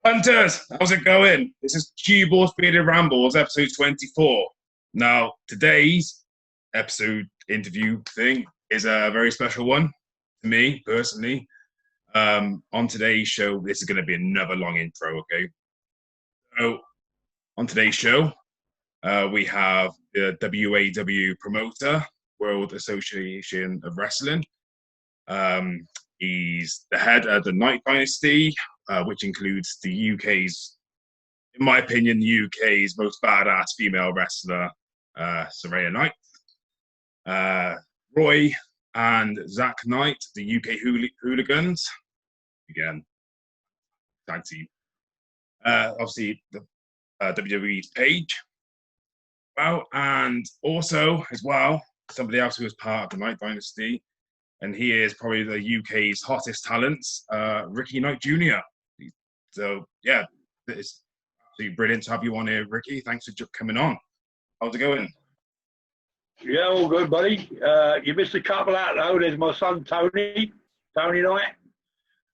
Punters, how's it going? This is CueBall's Bearded Rambles, episode 24. Now, today's episode interview thing is a very special one to me, personally. On today's show, this is going to be another long intro, okay? So, on today's show, we have the WAW promoter, World Association of Wrestling. He's the head of the Knight Dynasty, which includes the UK's, in my opinion, the UK's most badass female wrestler, Saraya Knight. Roy and Zak Knight, the UK Hooligans. Again, tag team. Obviously, the WWE's Paige. Well, and also, as well, somebody else who was part of the Knight Dynasty, and he is probably the UK's hottest talents, Ricky Knight Jr. So, yeah, it's absolutely brilliant to have you on here, Ricky. Thanks for coming on. How's it going? Yeah, all good, buddy. You missed a couple out, though. There's my son, Tony Knight.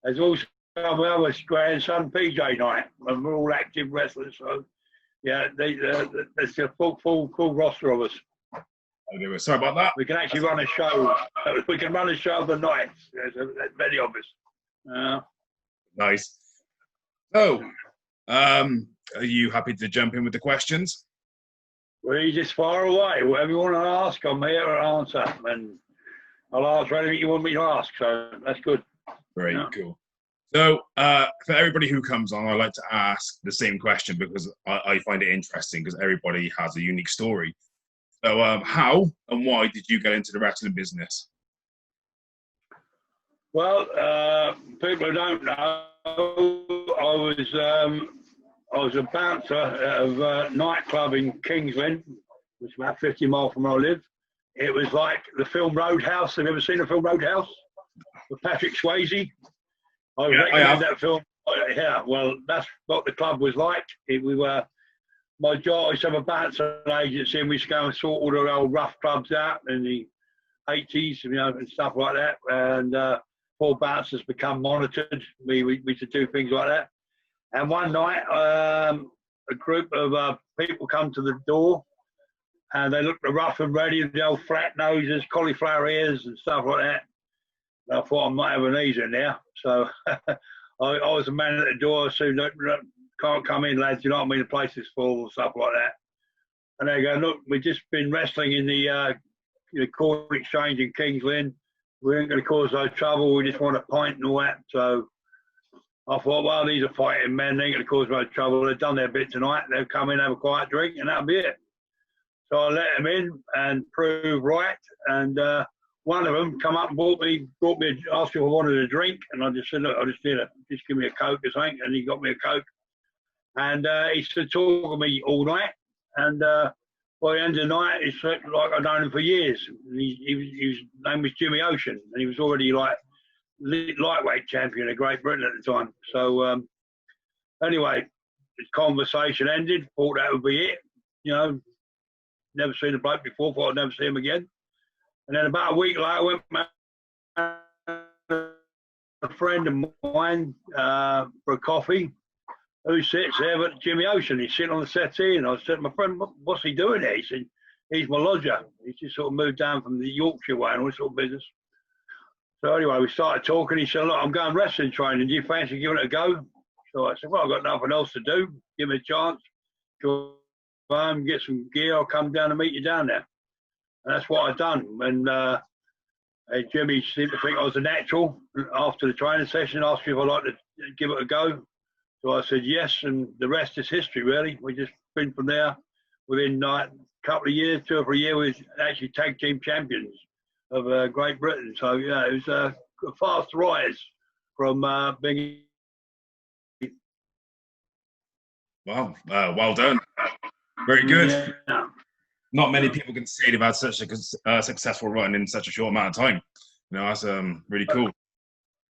There's also my other grandson, PJ Knight. And we're all active wrestlers, so, yeah, there's a full roster of us. Sorry about that. We can actually run a show. We can run a show of the nights. There's many of us. Nice. So, are you happy to jump in with the questions? Well, you just far away. Whatever you want to ask, I'm here to answer. And I'll answer anything you want me to ask. So that's good. Very cool. So, for everybody who comes on, I like to ask the same question because I find it interesting because everybody has a unique story. So, how and why did you get into the wrestling business? Well, people who don't know, I was a bouncer of a nightclub in Kings Lynn, which is about 50 miles from where I live. It was like the film Roadhouse. Have you ever seen the film Roadhouse with Patrick Swayze? I recommend that film. Yeah, well, that's what the club was like. We were. My job, I used to have a bouncer agency, and we used to go and sort all the old rough clubs out in the 80s, and stuff like that. And all bouncers become monitored. We used to do things like that. And one night, a group of people come to the door, and they looked rough and ready, the old flat noses, cauliflower ears, and stuff like that. And I thought I might have an ease in there. So I was the man at the door, so can't come in, lads, you know what I mean? The place is full, stuff like that. And they go, look, we've just been wrestling in the court exchange in Kings Lynn. We ain't going to cause no trouble. We just want a pint and all that. So I thought, well, these are fighting men. They ain't going to cause no trouble. They've done their bit tonight. They'll come in, have a quiet drink, and that'll be it. So I let them in and prove right. And one of them come up and asked me if I wanted a drink. And I just said, look, just give me a Coke or something. And he got me a Coke. And he stood talking to me all night. And by the end of the night, it's like I've known him for years. His name was Jimmy Ocean. And he was already like lightweight champion of Great Britain at the time. So anyway, the conversation ended. Thought that would be it. Never seen the bloke before. Thought I'd never see him again. And then about a week later, I went with a friend of mine for a coffee. Who sits there but Jimmy Ocean? He's sitting on the settee, and I said to my friend, what's he doing there? He said, he's my lodger. He's just sort of moved down from the Yorkshire way and all this sort of business. So anyway, we started talking. He said, look, I'm going wrestling training. Do you fancy giving it a go? So I said, well, I've got nothing else to do. Give me a chance. Go home, get some gear. I'll come down and meet you down there. And that's what I've done. And Jimmy seemed to think I was a natural. After the training session, asked me if I'd like to give it a go. So I said yes, and the rest is history, really. We just been from there. Within a couple of years, 2 or 3 years, we were actually tag team champions of Great Britain. So, yeah, it was a fast rise from being... Wow, well done. Very good. Yeah. Not many people can say they've had such a successful run in such a short amount of time. That's really cool.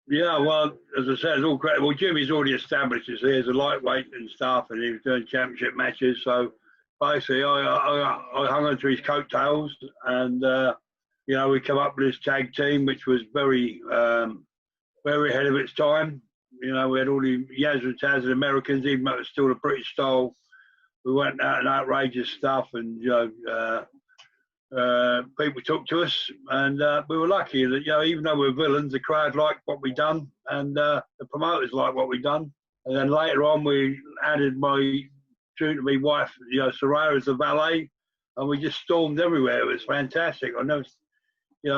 Yeah, well, as I said, it's all great. Well, Jimmy's already established us here as a lightweight and stuff, and he was doing championship matches. So basically, I hung onto his coattails, and we come up with this tag team, which was very, very ahead of its time. You know, we had all the Yaz and Taz and Americans, even though it was still the British style. We went out and outrageous stuff, and people took to us, and we were lucky that even though we were villains, the crowd liked what we done, and the promoters liked what we done. And then later on, we added my soon-to-be wife, Saraya, as the valet, and we just stormed everywhere. It was fantastic. I never,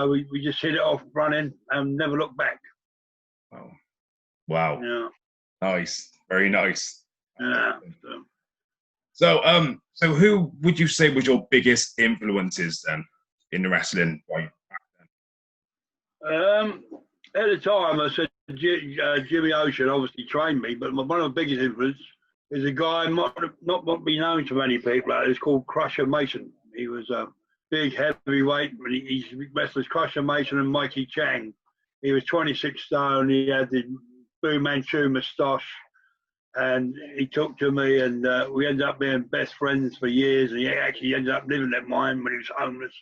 we just hit it off running and never looked back. Oh, wow! Yeah, nice, very nice. Yeah. So who would you say was your biggest influences then in the wrestling right back then? At the time, I said Jimmy Ocean obviously trained me, but one of the biggest influences is a guy not be known to many people. It's called Crusher Mason. He was a big heavyweight. He's wrestlers Crusher Mason and Mikey Chang. He was 26 stone. He had the Fu Manchu moustache. And he took to me, and we ended up being best friends for years. And he actually ended up living at mine when he was homeless.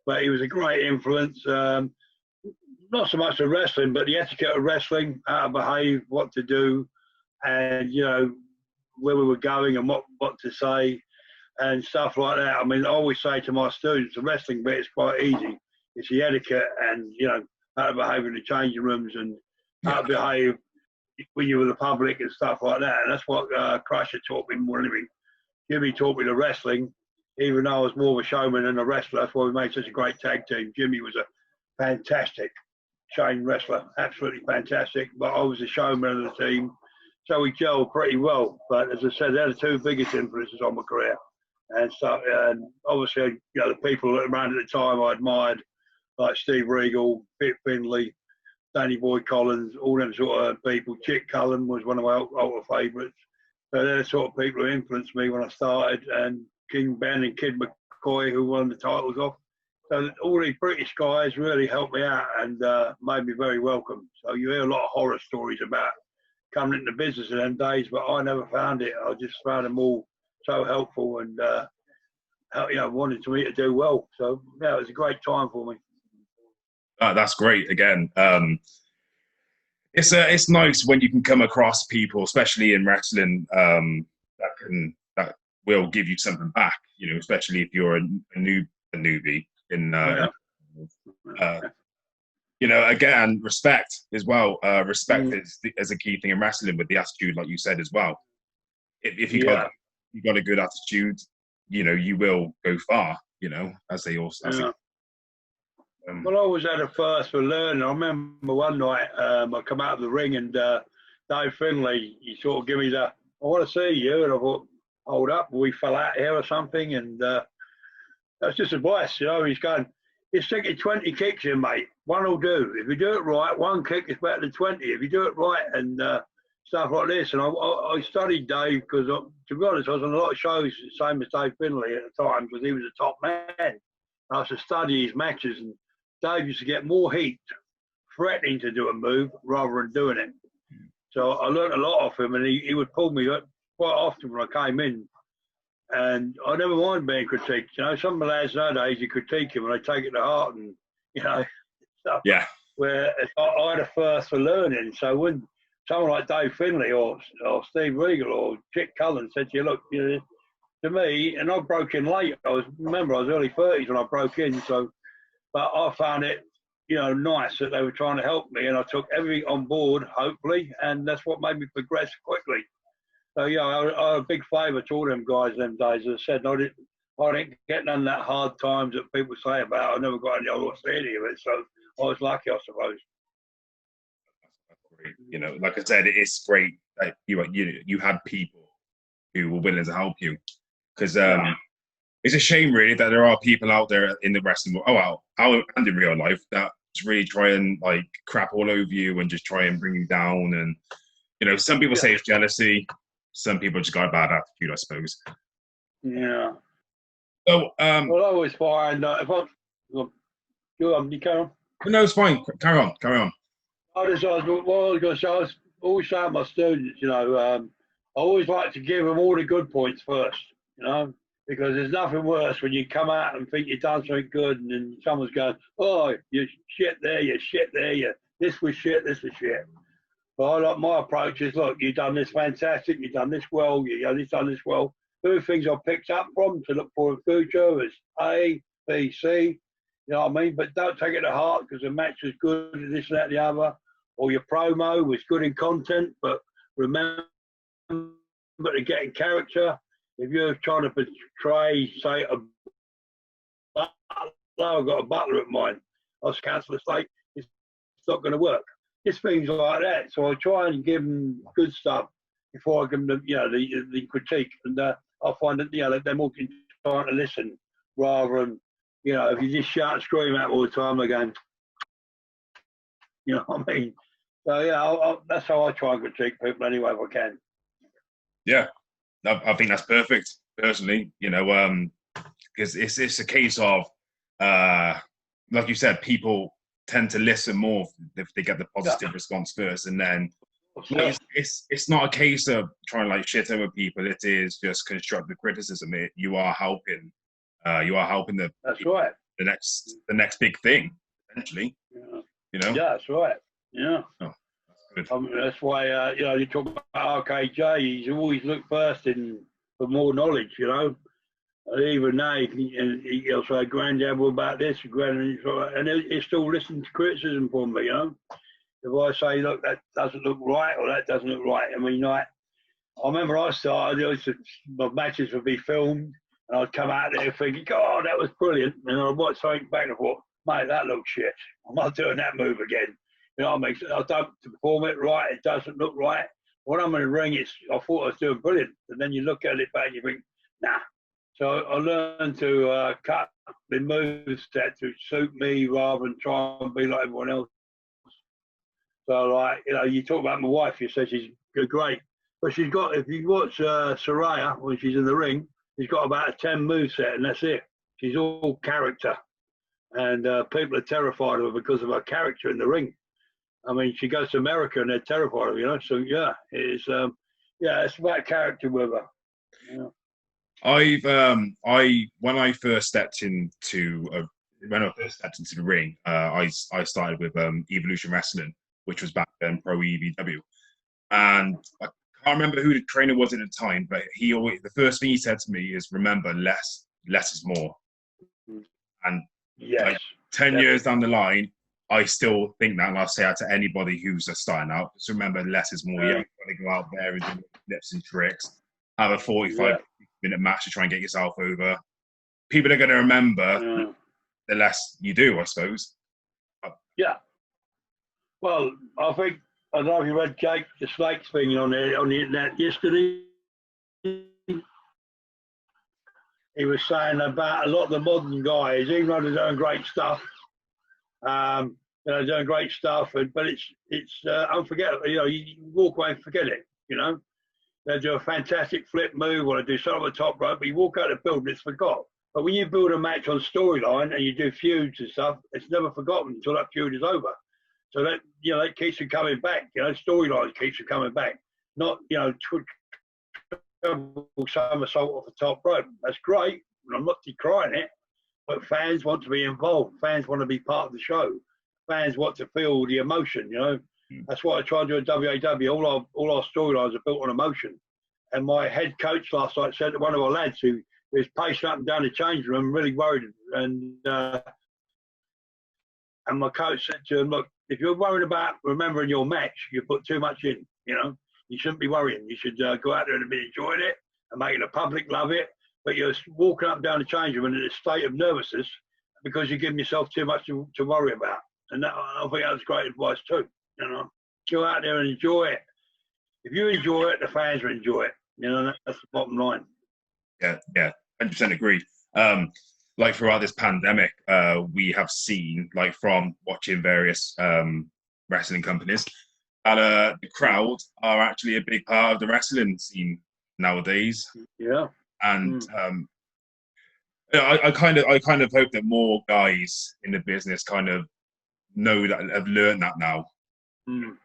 But he was a great influence. Not so much the wrestling, but the etiquette of wrestling, how to behave, what to do, and where we were going and what to say, and stuff like that. I mean, I always say to my students, the wrestling bit is quite easy. It's the etiquette and how to behave in the changing rooms and how to behave when you're with the public and stuff like that. And that's what Crusher taught me more than anything. Jimmy taught me the wrestling, even though I was more of a showman than a wrestler. That's why we made such a great tag team. Jimmy was a fantastic chain wrestler, absolutely fantastic. But I was a showman of the team, so we gelled pretty well. But as I said, they're the two biggest influences on my career. And so, and obviously, the people around at the time I admired, like Steve Regal, Pete Finlay, Danny Boy Collins, all them sort of people. Chick Cullen was one of my older favourites. So they're the sort of people who influenced me when I started. And King Ben and Kid McCoy, who won the titles off. So all these British guys really helped me out and made me very welcome. So you hear a lot of horror stories about coming into business in them days, but I never found it. I just found them all so helpful and wanted me to do well. So yeah, it was a great time for me. That's great. Again, it's nice when you can come across people, especially in wrestling, that will give you something back. Especially if you're a newbie in. Again, respect as well. Respect is a key thing in wrestling with the attitude, like you said as well. If you got a good attitude, you will go far. As they also. Well, I was at a first for learning. I remember one night I come out of the ring and Dave Finlay, he sort of gave me I want to see you. And I thought, hold up, we fell out here or something. And that's just advice, he's going, you're sticking 20 kicks in, mate. One will do. If you do it right, one kick is better than 20. If you do it right and stuff like this. And I studied Dave because, to be honest, I was on a lot of shows, the same as Dave Finlay at the time, because he was a top man. I used to study his matches, and Dave used to get more heat threatening to do a move rather than doing it. So I learned a lot off him, and he would pull me quite often when I came in. And I never mind being critiqued. Some of the lads nowadays, you critique him and they take it to heart and, stuff. Yeah. Where I had a thirst for learning. So when someone like Dave Finlay or Steve Regal or Chick Cullen said to you, look, to me, and I broke in late. I was early 30s when I broke in. So, but I found it, nice that they were trying to help me, and I took everything on board, hopefully, and that's what made me progress quickly. So I had a big favour to all them guys them days. As I said, I didn't get none of that hard times that people say about. I never got any of it, so I was lucky, I suppose. Like I said, it's great that you had people who were willing to help you, because it's a shame really that there are people out there in the wrestling world, and in real life, that really try and crap all over you and just try and bring you down. And some people say it's jealousy. Some people just got a bad attitude, I suppose. Yeah. So, well, I always find if you carry on. No, it's fine. Carry on. I was always saying to my students, I always like to give them all the good points first, because there's nothing worse when you come out and think you've done something good, and then someone's going, "Oh, you're shit there, this was shit." But I like my approach is, look, you've done this fantastic, you've done this well, you've done this well. Two things I picked up from to look for in future is A, B, C. You know what I mean? But don't take it to heart because the match was good and this, that, the other. Or your promo was good in content, but remember to get in character. If you're trying to portray, say, a butler, I've got a butler at mine. I was councillor state. It's not going to work. Just things like that. So I try and give them good stuff before I give them, the critique. And I find that, they're more trying to listen rather than, if you just shout and scream out all the time, they're going, you know what I mean? So, yeah, that's how I try and critique people anyway, if I can. Yeah, I think that's perfect, personally, because it's a case of, like you said, people tend to listen more if they get the positive response first, and then it's not a case of trying to like shit over people. It is just constructive criticism. You are helping the that's right the next big thing essentially. Yeah, that's right. Yeah. Oh, that's good. That's why you talk about RKJ. He's always looked first for more knowledge. And even now, he'll say, "Granddad, what about this?" And he's still listening to criticism from me. If I say, "Look, that doesn't look right," or "That doesn't look right," I mean, I remember I started. My matches would be filmed, and I'd come out there thinking, "God, that was brilliant," and I'd watch something back and forth. Mate, that looks shit. I'm not doing that move again. You know what I mean? I don't perform it right. It doesn't look right. When I'm in the ring, I thought I was doing brilliant. And then you look at it back and you think, nah. So I learned to cut the moves set to suit me rather than try and be like everyone else. So, you talk about my wife, you said she's great. But she's got, if you watch Saraya when she's in the ring, she's got about a 10 move set and that's it. She's all character. And people are terrified of her because of her character in the ring. I mean, she goes to America and they're terrified of her, So yeah, it's about character with her. Yeah. When I first stepped into the ring, I started with Evolution Wrestling, which was back then Pro EVW, and I can't remember who the trainer was at the time, but the first thing he said to me is, "Remember, less is more." And yes, 10 years down the line, I still think that, and I'll say that to anybody who's just starting out. Just remember, less is more. Yeah. You've got to go out there and do flips and tricks. Have a 45-minute match to try and get yourself over. People are going to remember the less you do, I suppose. Yeah. Well, I think, I don't know if you read Jake the Snake's thing on the internet yesterday. He was saying about a lot of the modern guys, even though they're doing great stuff, doing great stuff, but it's unforgettable. You walk away and forget it. They do a fantastic flip move or they do something on the top rope, but you walk out of the building, it's forgot. But when you build a match on storyline and you do feuds and stuff, it's never forgotten until that feud is over. So that that keeps you coming back. Storyline keeps you coming back. Not somersault off the top rope. That's great. I'm not decrying it, but fans want to be involved. Fans want to be part of the show. Fans want to feel the emotion. That's what I try to do at WAW. All our storylines are built on emotion. And my head coach last night said to one of our lads who was pacing up and down the change room, really worried, and my coach said to him, "Look, if you're worried about remembering your match, you put too much in. You shouldn't be worrying. You should go out there and be enjoying it and making the public love it. But you're walking up and down the change room in a state of nervousness because you're giving yourself too much to worry about." And I think that was great advice too. Go out there and enjoy it. If you enjoy it, the fans will enjoy it. That's the bottom line. Yeah, 100% agree. Like throughout this pandemic, we have seen, like from watching various wrestling companies, that the crowd are actually a big part of the wrestling scene nowadays. Yeah. And I kind of hope that more guys in the business kind of know that, have learned that now.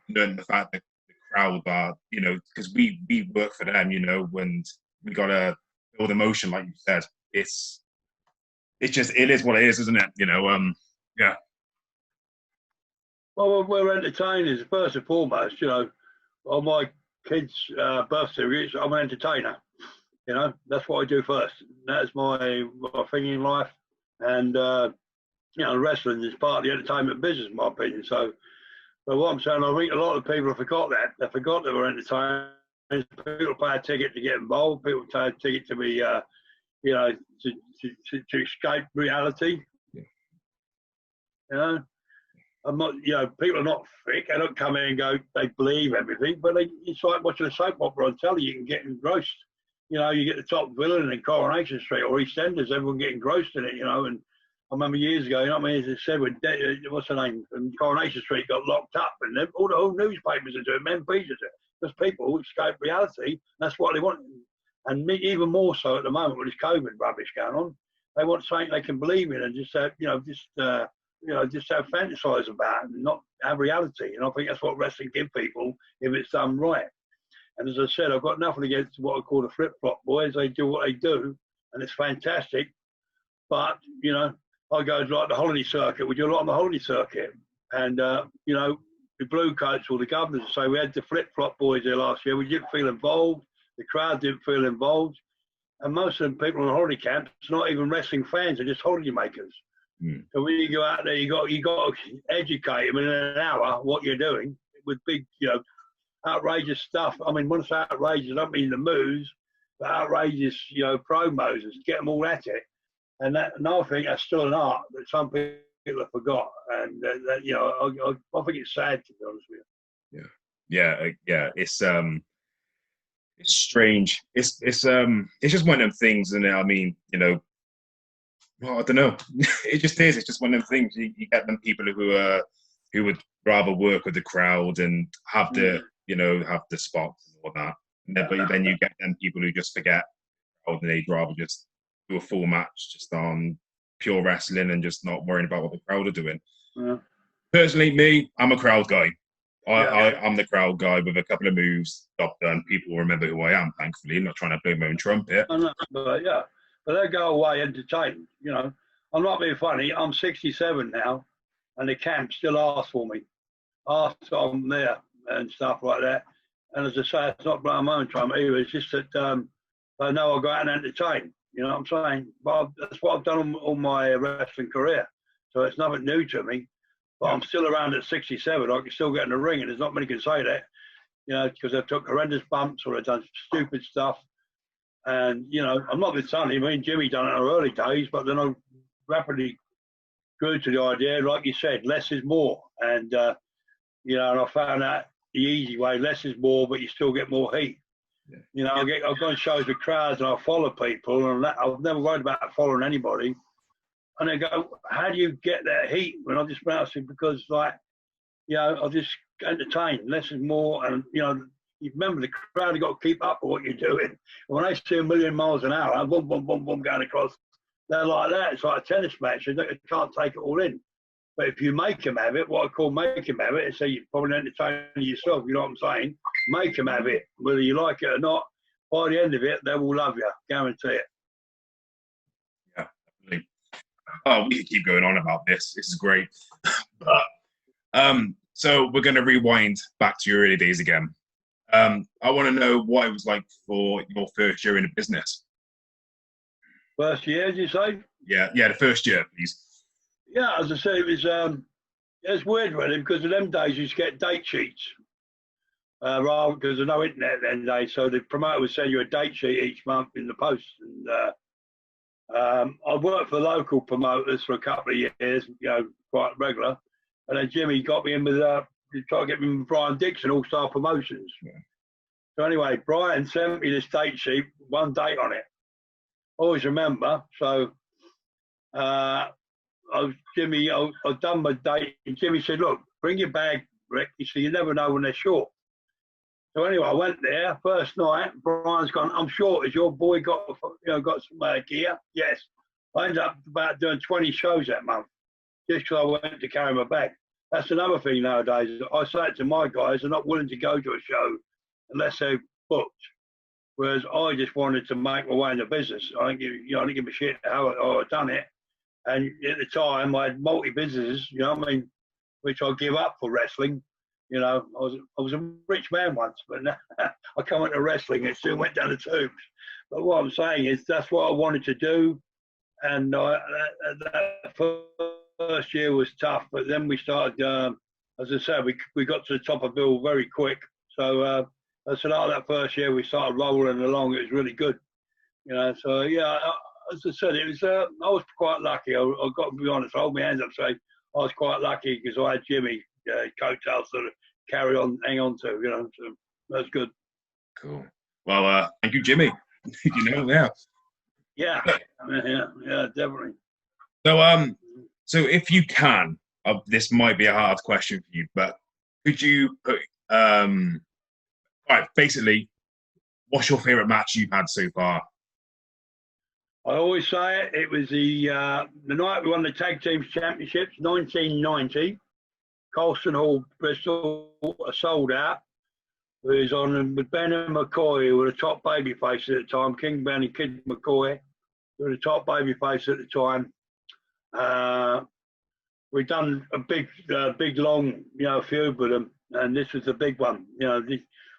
Learn the fact that the crowd are, because we work for them, when we got to build emotion, like you said. It is what it is, isn't it? Yeah. Well, we're entertainers first and foremost. on my kids' birth certificates, I'm an entertainer. You know, that's what I do first. That's my thing in life. And, you know, wrestling is part of the entertainment business, in my opinion. So, but what I'm saying, I think a lot of people have forgot that. They forgot they were entertainers. People pay a ticket to get involved. People pay a ticket to be, you know, to escape reality. Yeah. You know, I'm not, you know, people are not thick. They don't come in and go, they believe everything, but it's like watching a soap opera on telly. You can get engrossed. You know, you get the top villain in Coronation Street or EastEnders, everyone getting engrossed in it, you know. And I remember years ago, you know what I mean, as I said, when, what's her name, and Coronation Street got locked up, and all the whole newspapers are doing, men pieces it, because people escape reality. That's what they want. And even more so at the moment with this COVID rubbish going on, they want something they can believe in and just have, just have fantasize about and not have reality. And I think that's what wrestling gives people if it's done right. And as I said, I've got nothing against what I call the flip-flop boys. They do what they do, and it's fantastic. But, you know, I go to like the holiday circuit. We do a lot on the holiday circuit. And, you know, the blue coats or the governors say we had the flip-flop boys there last year. We didn't feel involved. The crowd didn't feel involved. And most of the people in holiday camps, not even wrestling fans, they're just holiday makers. Mm. So when you go out there, you got to educate them in an hour what you're doing with big, you know, outrageous stuff. I mean, when I say outrageous, I don't mean the moves, but outrageous, you know, promos. Get them all at it. And I think that's still an art that some people have forgot. And that, you know, I think it's sad, to be honest with you. Yeah. It's strange. It's just one of them things, and I mean, you know, well, I don't know. It just is. It's just one of them things. You get them people who would rather work with the crowd and have the have the spots and all that. But then you get them people who just forget, and they'd rather just do a full match just on pure wrestling and just not worrying about what the crowd are doing. Yeah. Personally, me, I'm a crowd guy. I'm the crowd guy with a couple of moves, job done. People will remember who I am, thankfully. I'm not trying to blow my own trumpet. I know, but yeah. But they go away entertained, you know. I'm not being funny. I'm 67 now, and the camp still asks for me. Asks I'm there and stuff like that. And as I say, it's not blowing my own trumpet either. It's just that I know I go out and entertain. You know what I'm saying? But that's what I've done all my wrestling career. So it's nothing new to me. But I'm still around at 67. I can still get in the ring, and there's not many can say that, you know, because I've took horrendous bumps or I've done stupid stuff. And, you know, I'm not being funny. I mean, Jimmy done it in our early days, but then I rapidly grew to the idea, like you said, less is more. And, you know, and I found out the easy way, less is more, but you still get more heat. Yeah. You know, I've gone shows with crowds and I follow people, and I've never worried about following anybody. And they go, how do you get that heat? And I just bounced because, like, you know, I'll just entertain. Less is more. And, you know, you remember the crowd, you've got to keep up with what you're doing. And when they see 1,000,000 miles an hour, boom, boom, boom, boom, going across, they're like that. It's like a tennis match. You can't take it all in. But if you make them have it, what I call make them have it, is so you're probably entertaining yourself, you know what I'm saying? Make them have it. Whether you like it or not, by the end of it, they will love you. Guarantee it. Yeah, definitely. Oh, we could keep going on about this. This is great. But, so we're going to rewind back to your early days again. I want to know what it was like for your first year in the business. First year, did you say? Yeah, the first year, please. Yeah, as I said, it's weird really, because in them days you used to get date sheets. Rather, because there's no internet then days, so the promoter would send you a date sheet each month in the post. And I worked for local promoters for a couple of years, you know, quite regular. And then Jimmy got me in with, tried to get me in with Brian Dixon, All Star Promotions. Yeah. So anyway, Brian sent me this date sheet, one date on it. Always remember. So I'd done my date, and Jimmy said, look, bring your bag, Rick. He said, you never know when they're short. So anyway, I went there, first night, Brian's gone, I'm short. Has your boy got some gear? Yes. I ended up about doing 20 shows that month, just because I went to carry my bag. That's another thing nowadays. I say it to my guys, they're not willing to go to a show unless they're booked. Whereas I just wanted to make my way in the business. I didn't give a shit how I'd done it. And at the time, I had multi-businesses, you know what I mean, which I give up for wrestling. You know, I was a rich man once, but now I come into wrestling and it soon went down the tubes. But what I'm saying is that's what I wanted to do. And that first year was tough, but then we started, as I said, we got to the top of the bill very quick. So I said, that first year we started rolling along. It was really good, you know. So yeah, as I said, it was. I was quite lucky. I got to be honest. I hold my hands up, say I was quite lucky because I had Jimmy coattails to hang on to, you know. So that's good. Cool. Well, thank you, Jimmy. You know now. Yeah, yeah, definitely. So if you can, this might be a hard question for you, but could you put, right, basically, what's your favorite match you've had so far? I always say it was the night we won the Tag Teams Championships, 1990. Colston Hall, Bristol, sold out. It was on with Ben and McCoy, who were the top babyface at the time. King Ben and Kid McCoy were the top babyface at the time. We'd done a big, long, you know, feud with them, and this was the big one. You know,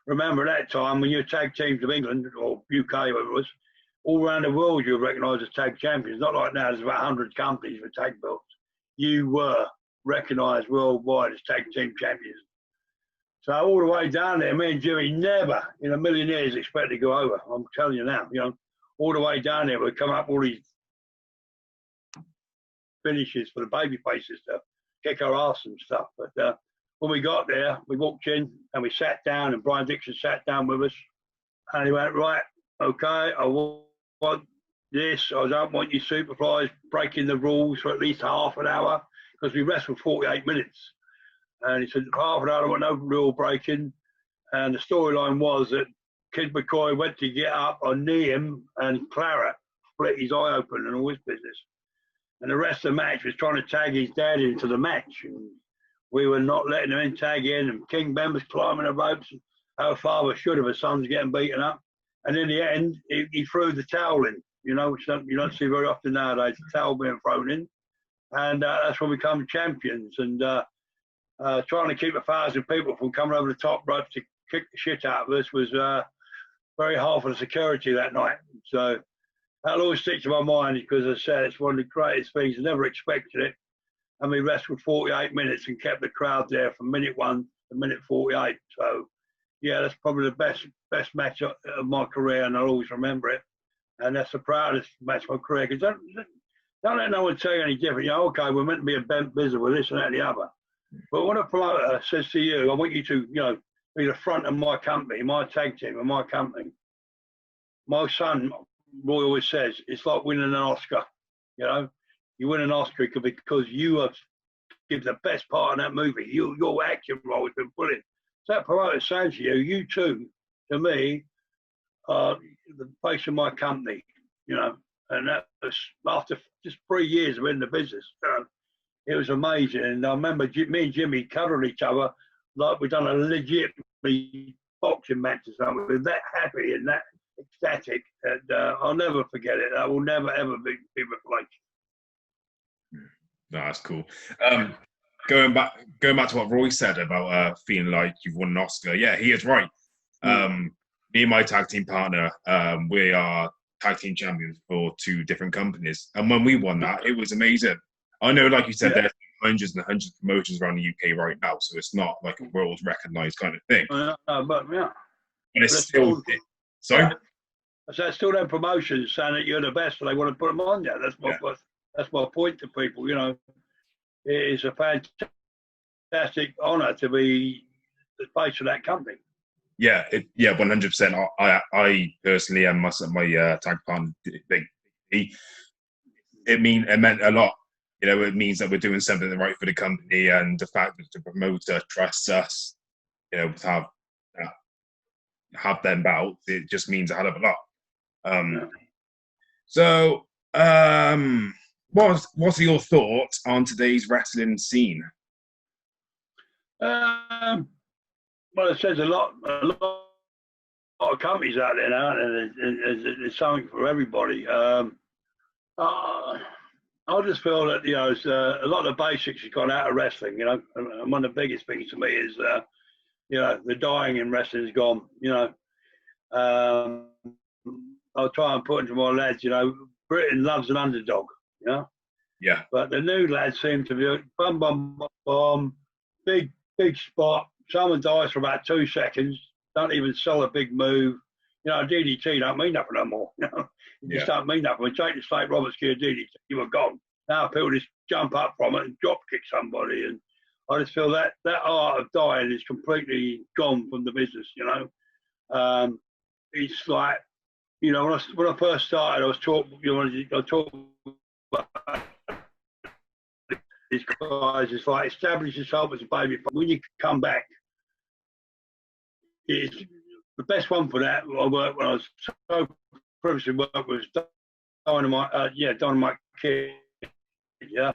remember that time when you're tag teams of England or UK, whatever it was, all around the world you were recognised as tag champions. Not like now, there's about 100 companies with tag belts. You were recognised worldwide as tag team champions. So all the way down there, me and Jimmy never in a million years expected to go over. I'm telling you now, you know, all the way down there, we'd come up all these finishes for the baby faces to kick our ass and stuff. But when we got there, we walked in and we sat down, and Brian Dixon sat down with us, and he went, right, okay, I want this. I don't want you Superflys breaking the rules for at least half an hour, because we wrestled 48 minutes. And he said, half an hour, I want no rule breaking. And the storyline was that Kid McCoy went to get up on knee him, and Clara split his eye open and all this business. And the rest of the match was trying to tag his dad into the match. And we were not letting him in, tag in. And King Ben was climbing the ropes. Our father should have, his son's getting beaten up. And in the end, he threw the towel in, you know, which you don't see very often nowadays, the towel being thrown in. And that's when we become champions. And trying to keep 1,000 people from coming over the top rope to kick the shit out of us was very hard for the security that night. So that'll always stick to my mind, because as I said, it's one of the greatest things. I never expected it. And we wrestled 48 minutes and kept the crowd there from minute 1 to minute 48. So yeah, that's probably the best match of my career, and I'll always remember it. And that's the proudest match of my career, because don't let no one tell you any different. You know, okay, we're meant to be a bent business with this and that and the other. But when a promoter says to you, I want you to, you know, be the front of my company, my tag team and my company. My son, Roy, always says, it's like winning an Oscar. You know, you win an Oscar because you have given the best part in that movie. Your acting role has been brilliant. So that promoter saying to you, you too, to me, are the face of my company, you know. And that was after just 3 years of in the business. It was amazing. And I remember me and Jimmy covering each other like we'd done a legit boxing match or something. We were that happy and that ecstatic. And I'll never forget it. That will never, ever be replaced. No, that's cool. Going back to what Roy said about feeling like you've won an Oscar. Yeah, he is right. Me and my tag team partner, we are tag team champions for 2 different companies. And when we won that, it was amazing. I know, like you said, there's hundreds and hundreds of promotions around the UK right now, so it's not like a world recognised kind of thing. But yeah. And it's still... Sorry? I said, still them promotions saying that you're the best, and they want to put them on there. That's my point to people, you know. It is a fantastic honour to be the face of that company. Yeah, 100%. I personally and my tag partner, it meant a lot. You know, it means that we're doing something right for the company, and the fact that the promoter trusts us, you know, to have them belts, it just means a hell of a lot. So, what are your thoughts on today's wrestling scene? Well, it says a lot of companies out there now, and there's something for everybody. I just feel that, you know, a lot of the basics have gone out of wrestling, you know, and one of the biggest things to me is you know, the dying in wrestling is gone. You know, I'll try and put into my lads. You know, Britain loves an underdog. You know. Yeah. But the new lads seem to be bum bum bum, big spot. Someone dies for about 2 seconds. Don't even sell a big move. You know, DDT don't mean nothing no more. You know, it just don't mean nothing. When take the Slate Roberts gear DDT, you were gone. Now people just jump up from it and drop kick somebody, and I just feel that art of dying is completely gone from the business. You know, it's like, you know, when I first started, I was talking. You know, I talked about these guys. It's like establish yourself as a baby. When you come back, it's the best one for that. I worked when I was so previously worked was Dynamite. Dynamite Kid. Yeah.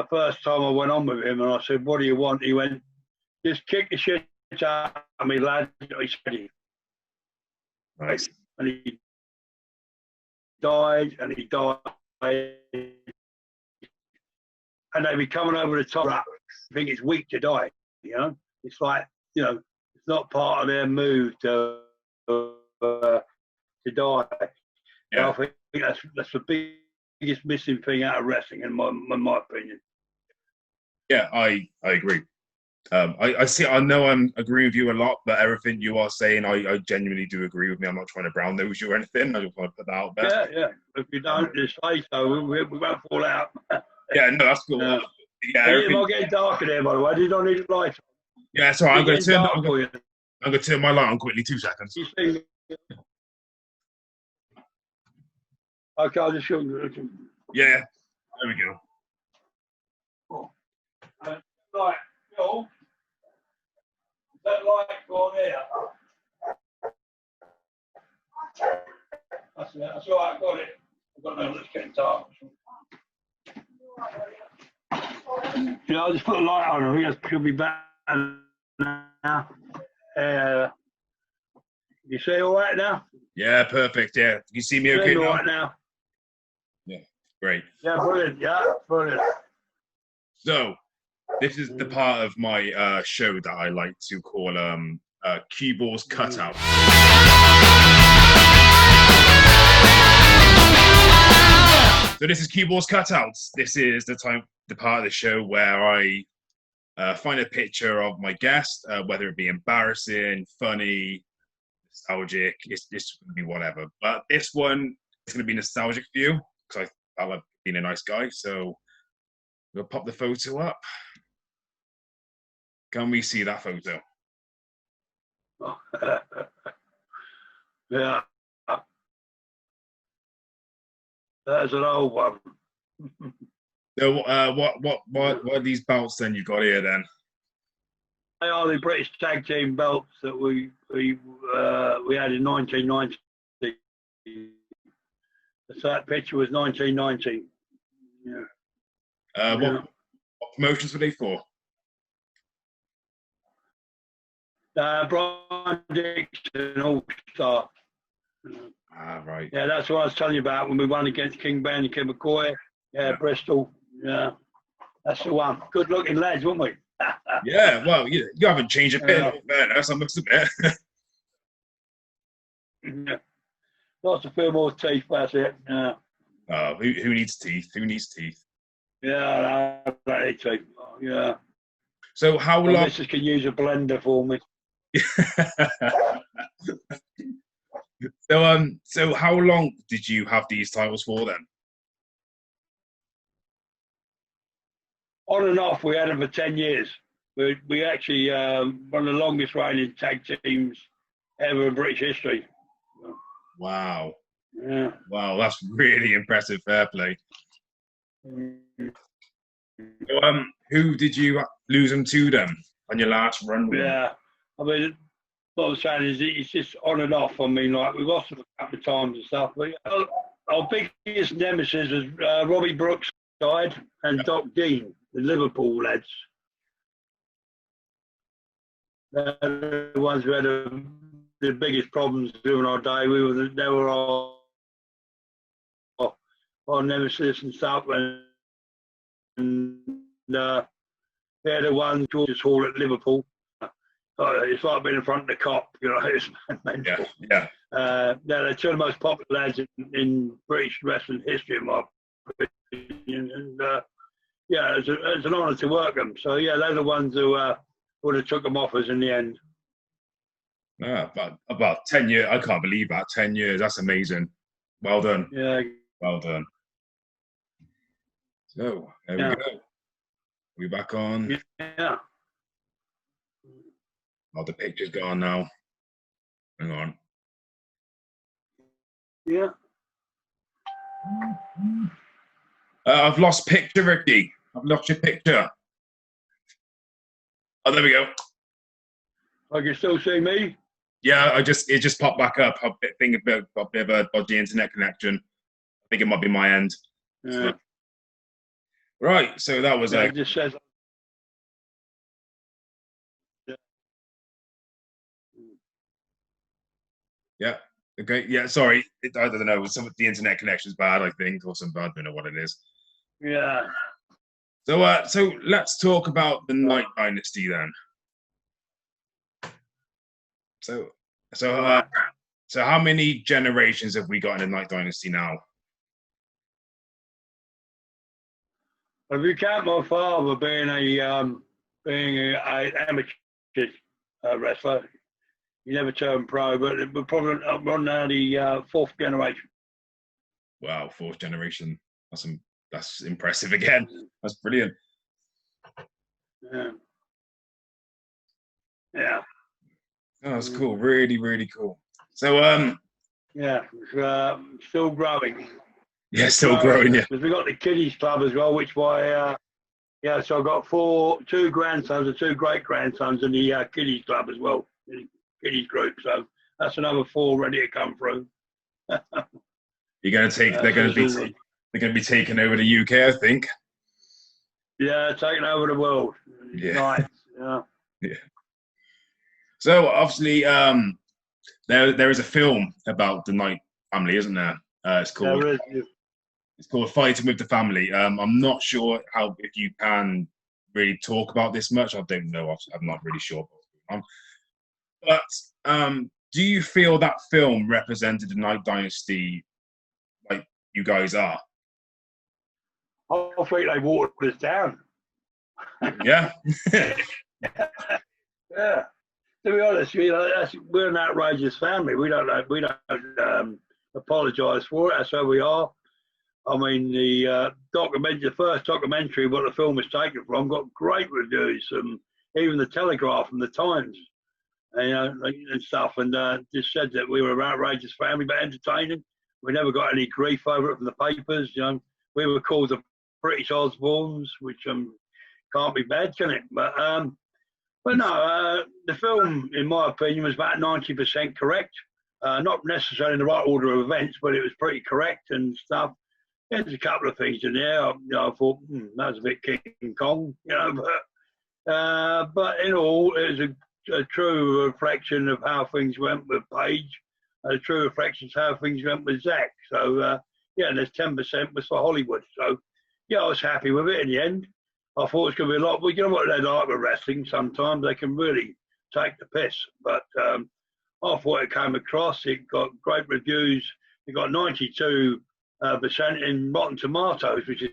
First time I went on with him, and I said, "What do you want?" He went, "Just kick the shit out of me, lad." He said, Nice. And he died, and he died, and they be coming over the top. I think it's weak to die. You know, it's like, you know, it's not part of their move to die. Yeah. I think that's the biggest missing thing out of wrestling, in my opinion. Yeah, I agree. I see. I know I'm agreeing with you a lot, but everything you are saying, I genuinely do agree with me. I'm not trying to brown nose you or anything. I just want to put that out there. Yeah. If you don't, just say so. We won't fall out. Yeah, no, that's cool. Yeah, it might get darker there, by the way. You don't need a light. Yeah, so I'm going to turn my light on quickly. 2 seconds. You see? Okay, I'll just show you. Yeah, there we go. Right, Phil. That light gone there? That's all right, I got it. I've got no, let's get dark. Yeah, I'll just put a light on. I think that could be better now. You see all right now? Yeah, perfect. Yeah, you see me okay all now? right now? Yeah, great. Yeah, brilliant. Yeah, brilliant. So, this is the part of my show that I like to call CueBall's CUTOUT. So this is CueBall's CUTOUTs. This is the part of the show where I find a picture of my guest, whether it be embarrassing, funny, nostalgic. It's going to be whatever. But this one is going to be nostalgic for you because I love being a nice guy. So we'll pop the photo up. Can we see that photo? Yeah. That's an old one. So what are these belts then you've got here then? They are the British tag team belts that we had in 1990. So that picture was 1990. Yeah. What promotions were they for? Brian Dixon All-Star. Right. Yeah, that's what I was telling you about when we won against King Ben and Kim McCoy. Yeah, Bristol. Yeah, that's the one. Good looking lads, weren't we? Yeah, well, you haven't changed a bit. I must admit. Yeah. Lots of Fillmore teeth, that's it. Yeah. Who needs teeth? Who needs teeth? Yeah, I need teeth. Yeah. So how long? My missus can use a blender for me. So how long did you have these titles for then? On and off, we had them for 10 years. We actually one of the longest reigning tag teams ever in British history. Wow. Yeah. Wow, that's really impressive. Fair play. So, who did you lose them to then on your last run? Yeah, I mean, what I'm saying is it's just on and off. I mean, like we've lost them a couple of times and stuff. But our biggest nemesis was Robbie Brooks died and Doc Dean, the Liverpool lads. They're the ones who had the biggest problems during our day. They were our nemesis and stuff. And they're the ones George's Hall at Liverpool. It's like being in front of the cop, you know. It's mental. Yeah. They're two of the most popular lads in British wrestling history, in my opinion. And yeah, it's an honour to work them. So yeah, they're the ones who would have took them offers in the end. Yeah, about 10 years. I can't believe that. 10 years. That's amazing. Well done. Yeah. Well done. So there we go. We back on. Yeah. Oh, the picture's gone now. Hang on. Yeah. I've lost picture, Ricky. I've lost your picture. Oh, there we go. I can still see me. Yeah, it just popped back up. I think a bit of a dodgy internet connection. I think it might be my end. Yeah. Right, so that was it just says. Yeah. Okay. Yeah. Sorry. I don't know. The internet connection's bad, I think, or something. I don't know what it is. Yeah. So let's talk about the Knight Dynasty then. So how many generations have we got in the Knight Dynasty now? If you count my father being a amateur wrestler, he never turned pro, but we're probably on now the fourth generation. Wow, fourth generation. That's impressive again. That's brilliant. Yeah. Yeah. Oh, that's cool. Really, really cool. So yeah, still growing. Yeah, still growing. Yeah. Because we got the kiddies club as well, which by yeah, so I've got two grandsons and two great grandsons in the kiddies club as well, the kiddies group. So that's another 4 ready to come through. You're going to take. They're going to be taking over the UK, I think. Yeah, taking over the world. Yeah. Nice. Yeah. Yeah. So obviously, there is a film about the Knight family, isn't there? It's called. It's called Fighting with the Family. I'm not sure if you can really talk about this much. I don't know. I'm not really sure. But do you feel that film represented the Knight Dynasty like you guys are? I think they watered us down. Yeah. Yeah. To be honest, we're an outrageous family. We don't apologise for it. That's how we are. I mean, the first documentary, what the film was taken from, got great reviews. Even the Telegraph and the Times, and stuff, and just said that we were an outrageous family, but entertaining. We never got any grief over it from the papers. We were called the British Osborns, which can't be bad, can it? But no, the film, in my opinion, was about 90% correct. Not necessarily in the right order of events, but it was pretty correct and stuff. There's a couple of things in there. I thought that was a bit King Kong, but in all, it was a true reflection of how things went with Paige, a true reflection of how things went with Zak. So yeah, and there's 10% was for Hollywood. So yeah, I was happy with it in the end. I thought it was going to be a lot, but you know what they like with wrestling, sometimes they can really take the piss. But I thought it came across, it got great reviews, it got 92% in Rotten Tomatoes, which is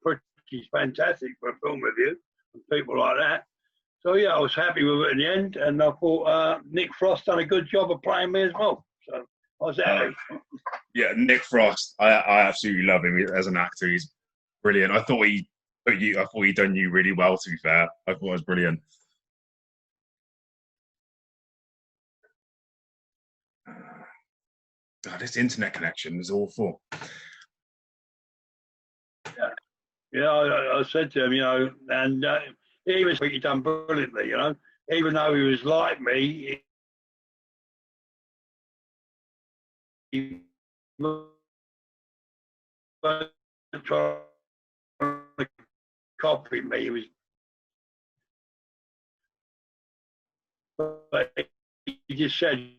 pretty fantastic for a film review and people like that. So yeah, I was happy with it in the end, and I thought Nick Frost done a good job of playing me as well. So I was happy. Yeah, Nick Frost, I absolutely love him as an actor. He's brilliant. I thought he done you really well. To be fair, I thought it was brilliant. God, this internet connection is awful. Yeah, I said to him, and he was he done brilliantly, even though he was like me. He was trying to copy me. He was, but he just said,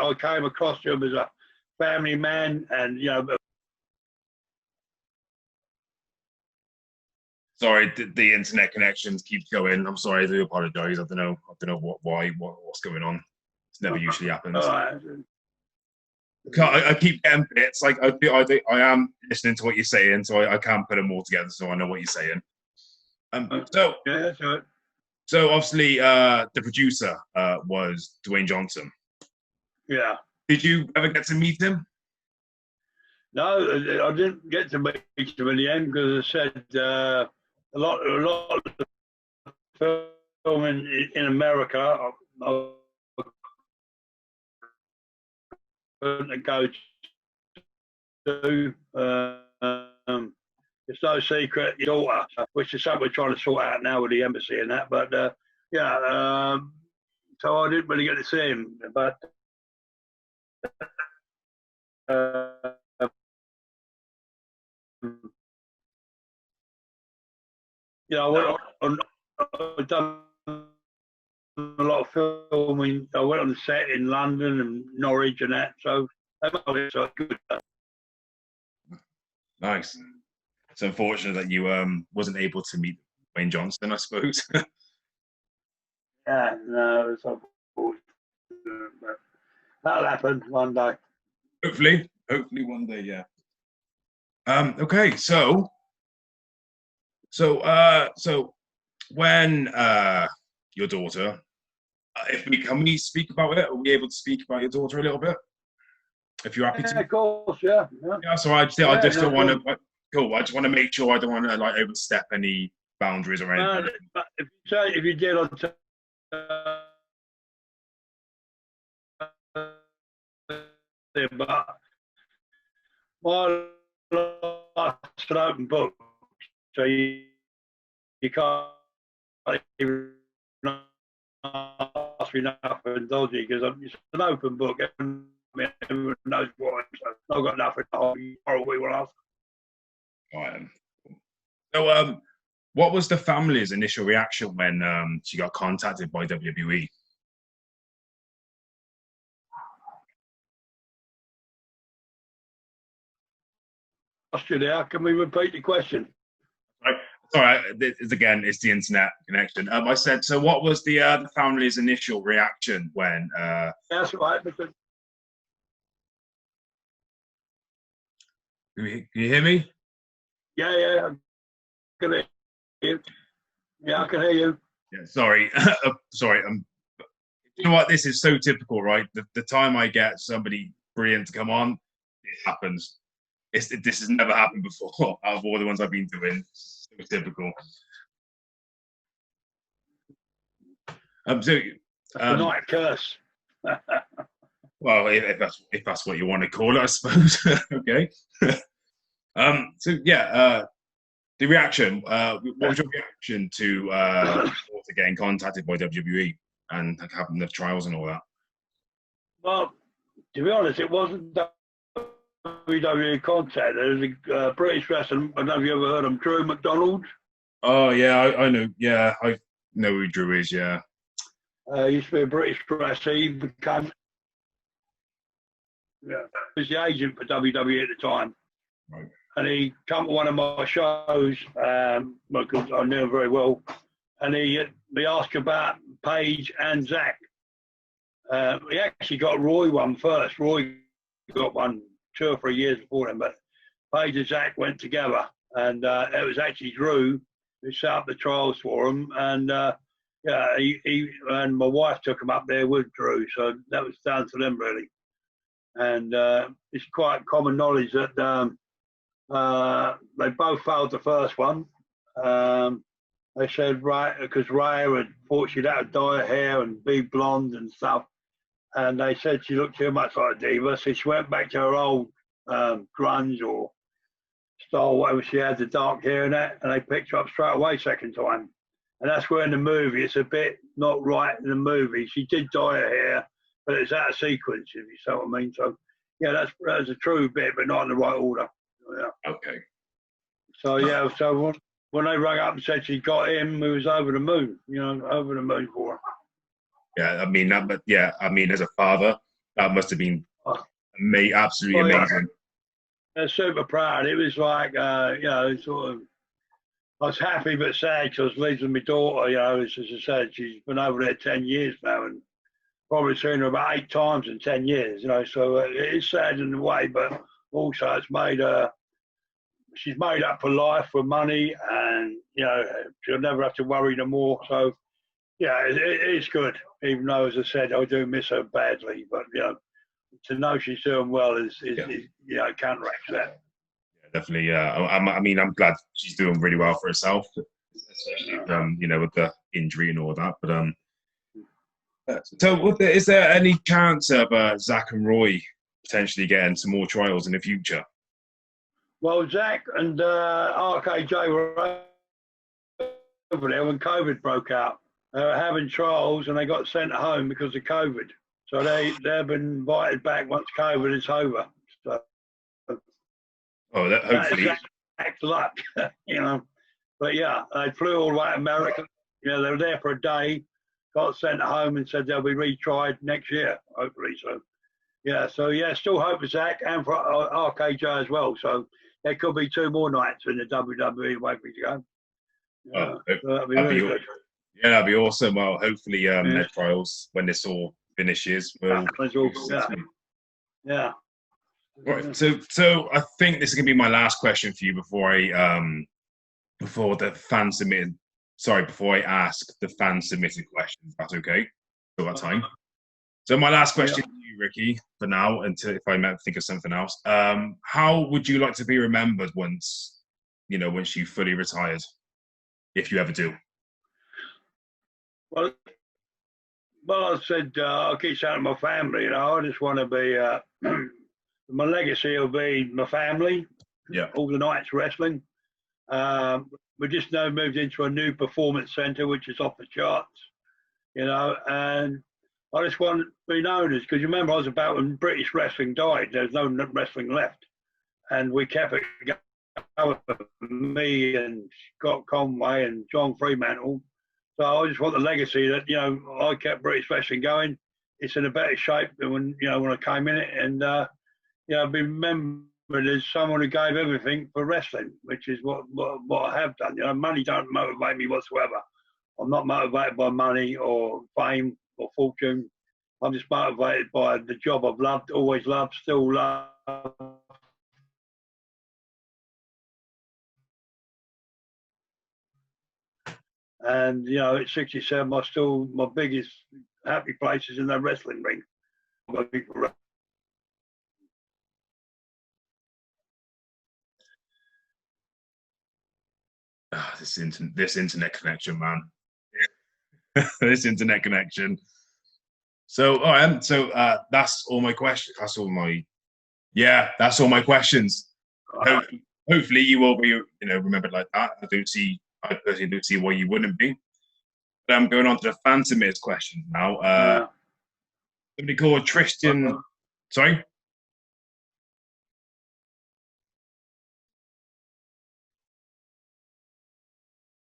I came across to him as a family man, and Sorry, the internet connections keep going. I'm sorry. I do apologize. I don't know what's going on. It never usually happens. I keep getting bits. Like I am listening to what you're saying, so I can't put them all together. So I know what you're saying. So yeah, that's right. So obviously, the producer was Dwayne Johnson. Yeah. Did you ever get to meet him? No, I didn't get to meet him in the end because I said a lot of the filming in America, I couldn't go to. It's no secret, your daughter, which is something we're trying to sort out now with the embassy and that. But yeah, so I didn't really get to see him. But you know, I've done a lot of filming. I went on the set in London and Norwich and that. So it's good. Nice. It's unfortunate that you wasn't able to meet Dwayne Johnson, I suppose. Yeah, no, it's unfortunate. But that'll happen one day. Hopefully one day, yeah. Okay, so when your daughter, can we speak about it? Are we able to speak about your daughter a little bit? If you're happy to. Of course, yeah. Yeah, so I just don't want to. Cool. I just want to make sure I don't want to like overstep any boundaries or anything. But if you did, I'd say, but my life's an open book, so you can't even ask me nothing dodgy because it's an open book. Everyone knows what. So I've got nothing to hold. We will ask. Right. So, what was the family's initial reaction when she got contacted by WWE? Australia, can we repeat the question? Sorry, it's the internet connection. I said, so what was the family's initial reaction when? That's right. Can you hear me? Yeah, I can hear you. Yeah, I can hear you. Yeah, sorry, sorry. You know what? This is so typical, right? The time I get somebody brilliant to come on, it happens. This has never happened before. Out of all the ones I've been doing, so typical. Night curse. Well, if that's what you want to call it, I suppose. Okay. So yeah, the reaction. What was your reaction to getting contacted by WWE and having the trials and all that? Well, to be honest, it wasn't WWE contact. There was a British wrestler. I don't know if you ever heard of him, Drew McDonald. Oh yeah, I know. Yeah, I know who Drew is. Yeah. He used to be a British wrestler. He became he was the agent for WWE at the time. Right. And he came to one of my shows, because I knew him very well, and he asked about Paige and Zak. He actually got Roy one first. Roy got one 2 or 3 years before him, but Paige and Zak went together, and it was actually Drew who set up the trials for him, and he and my wife took him up there with Drew, so that was down to them really. And it's quite common knowledge that they both failed the first one. They said, right, because Raya had thought she'd have to dye her hair and be blonde and stuff. And they said she looked too much like a diva. So she went back to her old grunge or style, whatever she had, the dark hair and that. And they picked her up straight away second time. And that's where in the movie, it's a bit not right in the movie. She did dye her hair, but it's out of sequence, if you see what I mean. So, yeah, that was a true bit, but not in the right order. Yeah. Okay. So yeah, so when they rang up and said she got him, he was over the moon. Over the moon for her. Yeah, I mean that, but yeah, I mean as a father, that must have been absolutely amazing. They're super proud. It was like sort of I was happy but sad because I was leaving my daughter. You know, as I said, she's been over there 10 years now, and probably seen her about 8 times in 10 years. You know, so it is sad in a way, but also it's made her. She's made up for life with money, and you know she'll never have to worry no more. So yeah, it's good. Even though, as I said, I do miss her badly, but you know, to know she's doing well is you know, counteracts that. Definitely. I mean, I'm glad she's doing really well for herself, especially you know, with the injury and all that. But so, is there any chance of Zak and Roy potentially getting some more trials in the future? Well, Zak and RKJ were over there when COVID broke out. They were having trials and they got sent home because of COVID. So they've been invited back once COVID is over. So, oh, that hopefully. Zak's luck, you know. But yeah, they flew all the way to America. You know, they were there for a day, got sent home and said they'll be retried next year, hopefully. So, yeah, still hope for Zak and for RKJ as well. So there could be 2 more nights in the WWE waiting to go. Oh, so that'd be really good. Yeah, that'd be awesome. Well, hopefully their trials, when this all finishes, will. Yeah. Right. So I think this is gonna be my last question for you before before I ask the fan submitted questions. That's okay. Still got time. So my last question to you, Ricky, for now, until if I might think of something else. How would you like to be remembered once you fully retired, if you ever do? Well, I said I keep saying to my family, you know, I just want to be. My legacy will be my family. Yeah. All the nights wrestling. We just now moved into a new performance centre, which is off the charts, you know, and I just want to be known as, because you remember I was about when British wrestling died, there's no wrestling left. And we kept it going, me and Scott Conway and John Fremantle. So I just want the legacy that, you know, I kept British wrestling going. It's in a better shape than when I came in it. And, you know, be remembered as someone who gave everything for wrestling, which is what I have done. You know, money don't motivate me whatsoever. I'm not motivated by money or fame or fortune. I'm just motivated by the job I've loved, always loved, still love. And, you know, at 67, my biggest happy place is in the wrestling ring. This internet connection, man. This internet connection. So, that's all my questions. That's all my questions. Hopefully, you will be, remembered like that. I personally don't see why you wouldn't be. But I'm going on to the fan submitted questions now. Somebody called Tristan. Sorry.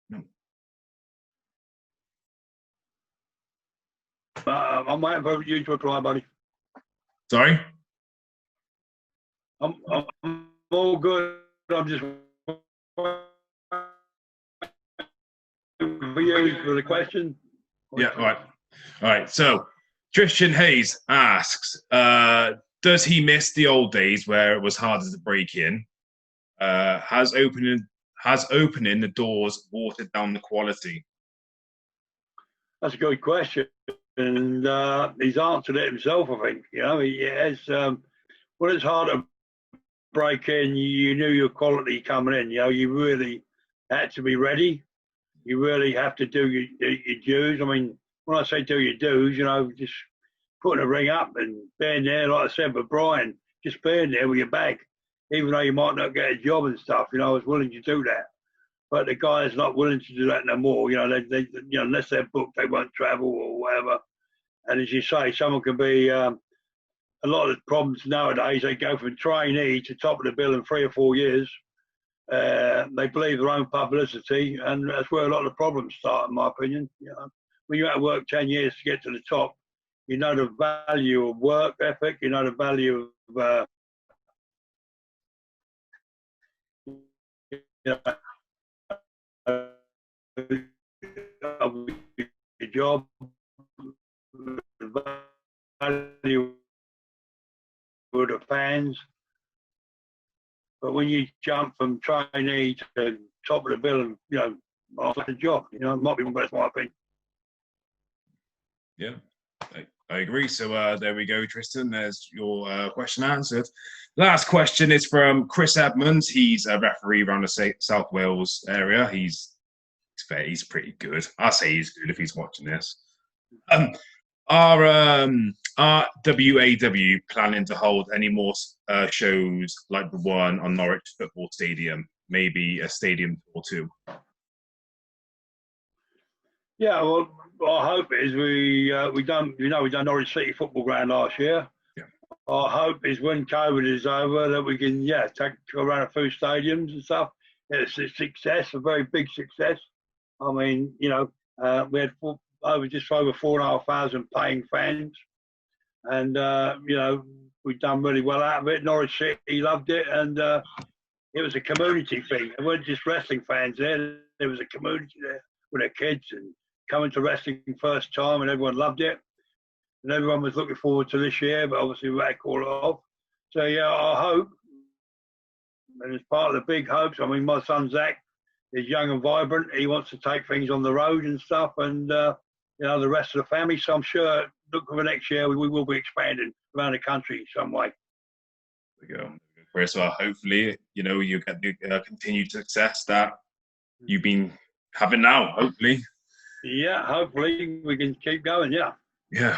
No. I'm waiting for you to reply, buddy. Sorry. I'm all good. I'm just for you for the question. Yeah. All right. So Tristan Hayes asks, does he miss the old days where it was harder to break in? Has opening the doors watered down the quality? That's a good question, and he's answered it himself. I think he has. When it's hard to break in, you knew your quality coming in. You really had to be ready. You really have to do your dues. I mean, when I say do your dues, just putting a ring up and being there, like I said, with Brian, just being there with your bag, even though you might not get a job and stuff. I was willing to do that. But the guys not willing to do that no more. They unless they're booked, they won't travel or whatever. And as you say, someone can be a lot of the problems nowadays. They go from trainee to top of the bill in 3 or 4 years. They believe their own publicity, and that's where a lot of the problems start, in my opinion. When you have to work 10 years to get to the top, you know the value of work ethic. You know the value of the job, the value of the fans. But when you jump from trainee to top of the bill, and I like the job. Might be that's my opinion. Yeah, I agree. So there we go, Tristan. There's your question answered. Last question is from Chris Edmonds. He's a referee around the South Wales area. He's pretty good. I'll say he's good if he's watching this. Are WAW planning to hold any more shows like the one on Norwich Football Stadium? Maybe a stadium or two? Yeah, well, our hope is we done Norwich City Football Ground last year. Yeah. Our hope is when COVID is over that we can go around a few stadiums and stuff. It's a success, a very big success. I mean, we had just over 4,500 paying fans, and we've done really well out of it. Norwich City loved it, and it was a community thing. It weren't just wrestling fans there. There was a community there with their kids and coming to wrestling first time, and everyone loved it. And everyone was looking forward to this year, but obviously we had to call it off. So, I hope, and as part of the big hopes, I mean, my son Zak is young and vibrant. He wants to take things on the road and stuff, and, the rest of the family. So I'm sure, look for the next year, we will be expanding around the country some way. There we go. Chris, well, hopefully, you get the continued success that you've been having now, hopefully. Yeah, hopefully we can keep going, yeah. Yeah.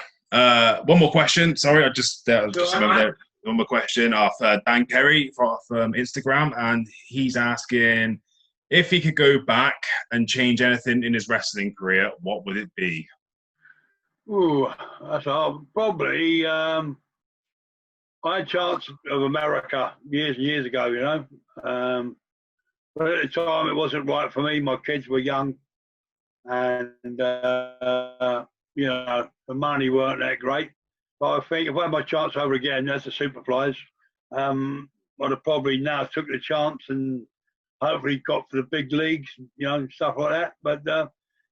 One more question. Sorry, I just remembered there. One more question off Dan Kerry from Instagram, and he's asking if he could go back and change anything in his wrestling career, what would it be? Ooh, that's hard. Probably, I had a chance of America years and years ago, but at the time it wasn't right for me. My kids were young, and the money weren't that great. But I think if I had my chance over again, that's the Superflys. I'd have probably now took the chance and hopefully got for the big leagues, and stuff like that. But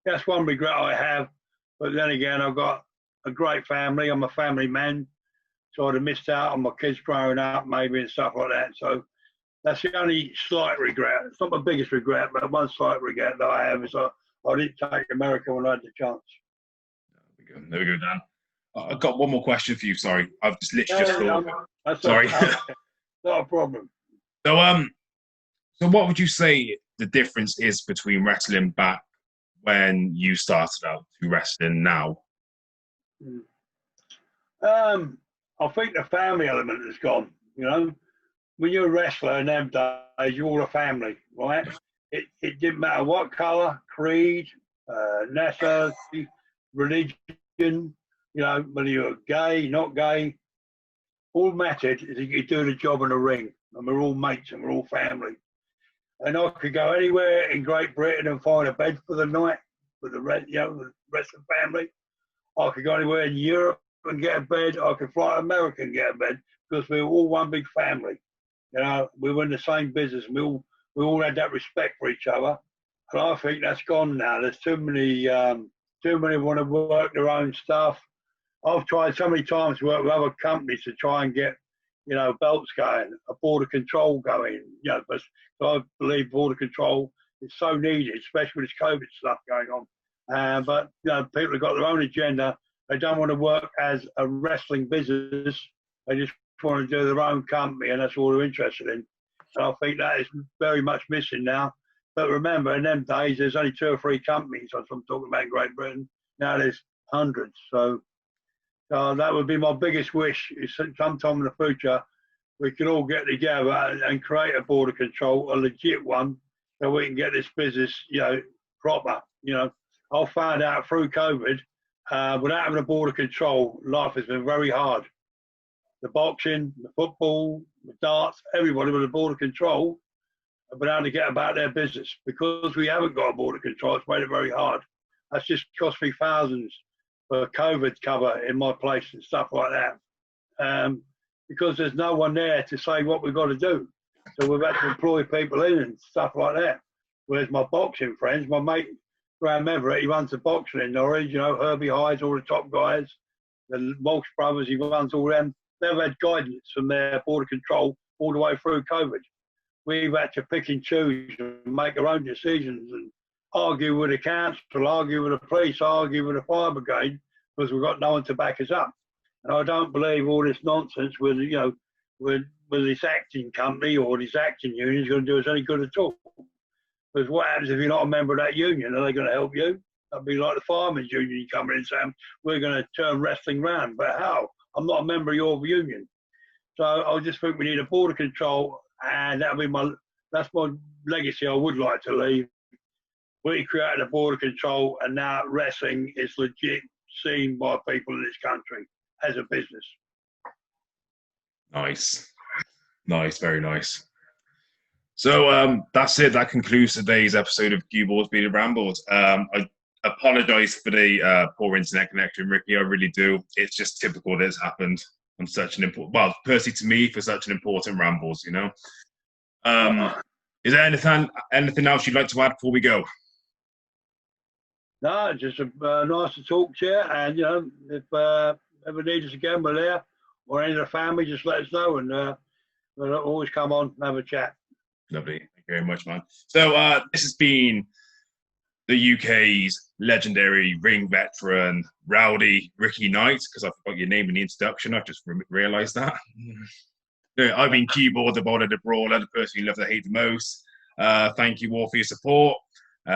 that's one regret I have. But then again, I've got a great family. I'm a family man, so I'd have missed out on my kids growing up, maybe, and stuff like that. So that's the only slight regret. It's not my biggest regret, but one slight regret that I have is I didn't take America when I had the chance. There we go, Dan. I've got one more question for you. Sorry, I've just literally just thought. Sorry, not a problem. So what would you say the difference is between wrestling back when you started out to wrestling now? I think the family element has gone. When you're a wrestler in them days, you're all a family, right? It didn't matter what colour, creed, nationality, religion, whether you're gay, not gay. All mattered is that you do the job in the ring, and we're all mates and we're all family. And I could go anywhere in Great Britain and find a bed for the night with the rest of the family. I could go anywhere in Europe and get a bed. I could fly to America and get a bed because we were all one big family. We were in the same business. We all had that respect for each other. And I think that's gone now. There's too many want to work their own stuff. I've tried so many times to work with other companies to try and get, belts going, a border control going. But I believe border control is so needed, especially with this COVID stuff going on. But people have got their own agenda. They don't want to work as a wrestling business. They just want to do their own company, and that's all they're interested in. And I think that is very much missing now. But remember, in them days, there's only 2 or 3 companies. I'm talking about in Great Britain. Now there's hundreds. So that would be my biggest wish, is sometime in the future, we can all get together and create a border control, a legit one, so we can get this business, proper. I found out through COVID, without having a border control, life has been very hard. The boxing, the football, the darts, everybody with a border control have been able to get about their business. Because we haven't got a border control, it's made it very hard. That's just cost me thousands for COVID cover in my place and stuff like that. Because there's no one there to say what we've got to do. So we've had to employ people in and stuff like that. Whereas my boxing friends, my mate Graham Everett, he runs the boxing in Norwich, you know, Herbie Hyde's, all the top guys. The Walsh brothers, he runs all them. They've had guidance from their border control all the way through COVID. We've had to pick and choose and make our own decisions and argue with the council, argue with the police, argue with the fire brigade, because we've got no one to back us up. And I don't believe all this nonsense with, you know, with this acting company or this acting union is going to do us any good at all. Because what happens if you're not a member of that union? Are they going to help you? That'd be like the firemen's union coming in saying, we're going to turn wrestling round. But how? I'm not a member of your union. So I just think we need a border control, and that'll be that's my legacy I would like to leave. We created a border control, and now wrestling is legit seen by people in this country as a business. Nice. Nice, very nice. So that's it. That concludes today's episode of CueBall's Beat Rambles. I apologise for the poor internet connection, Ricky. I really do. It's just typical that it's happened on such an important, well, personally to me, for such an important Rambles, you know. Is there anything else you'd like to add before we go? No, just nice to talk to you. And, you know, if ever need us again, we're there. Or any of the family, just let us know. And we'll always come on and have a chat. Lovely. Thank you very much, man. So this has been the UK's legendary ring veteran, Rowdy Ricky Knight, because I forgot your name in the introduction. I just realised that. I've been CueBall, the bowler, the brawler, the person you love to hate the most. Thank you all for your support. You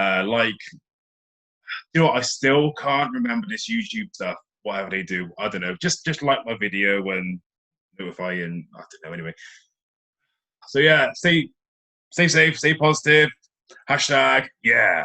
know what? I still can't remember this YouTube stuff. Whatever they do, I don't know. Just like my video and notify, and I don't know. Anyway, so yeah, stay safe, stay positive. #, yeah.